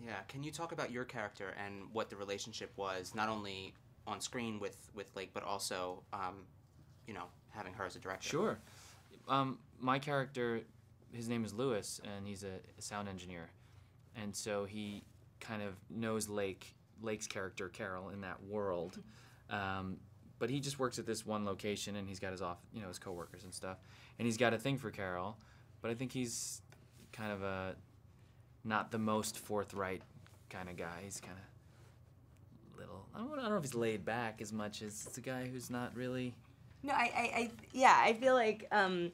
Yeah. Can you talk about your character and what the relationship was, not only on screen with Lake, but also, you know, having her as a director? Sure. My character, his name is Lewis, and he's a sound engineer. And so he kind of knows Lake's character, Carol, in that world. But he just works at this one location, and he's got his coworkers and stuff. And he's got a thing for Carol, but I think he's kind of not the most forthright kind of guy. He's kind of I don't know if he's laid back as much as it's a guy who's not really. No, I feel like I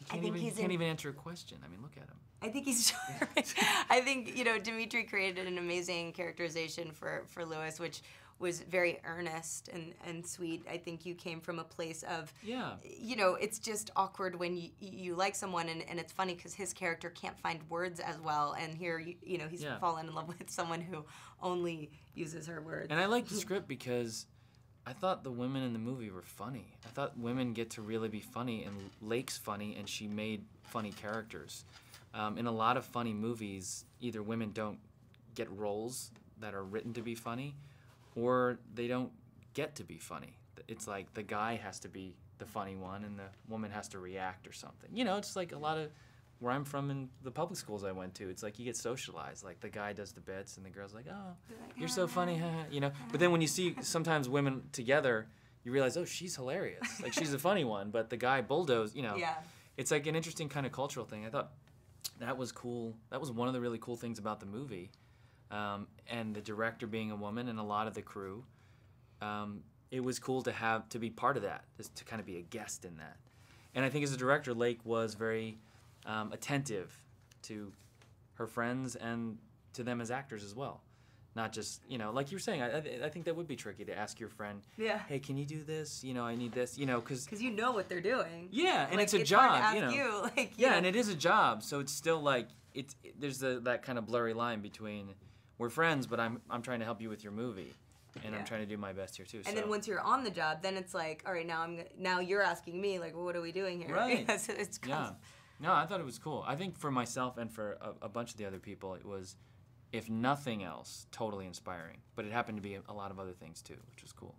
think he can't even answer a question. I mean, look at him. I think he's. I think Demetri created an amazing characterization for Lewis, which was very earnest and sweet. I think you came from a place of, it's just awkward when you like someone, and it's funny because his character can't find words as well, and here he's fallen in love with someone who only uses her words. And I like the script because I thought the women in the movie were funny. I thought women get to really be funny, and Lake's funny, and she made funny characters. In a lot of funny movies, either women don't get roles that are written to be funny, or they don't get to be funny. It's like the guy has to be the funny one, and the woman has to react or something. It's like a lot of where I'm from in the public schools I went to. It's like you get socialized. Like the guy does the bits, and the girl's like, "Oh, you're so funny," But then when you see sometimes women together, you realize, oh, she's hilarious. Like she's the funny one, but the guy bulldozed. Yeah. It's like an interesting kind of cultural thing. I thought that was cool. That was one of the really cool things about the movie. And the director being a woman and a lot of the crew, it was cool to be part of that, just to kind of be a guest in that. And I think as a director, Lake was very attentive to her friends and to them as actors as well. Not just, like you were saying, I think that would be tricky to ask your friend, hey, can you do this? I need this, because... Because you know what they're doing. Yeah, and like, it's a job, hard to ask you. And it is a job, so it's still like, there's that kind of blurry line between, we're friends, but I'm trying to help you with your movie, and I'm trying to do my best here too. And then once you're on the job, then it's like, all right, now you're asking me, like, well, what are we doing here? Right. So it's No, I thought it was cool. I think for myself and for a bunch of the other people, it was, if nothing else, totally inspiring. But it happened to be a lot of other things too, which was cool.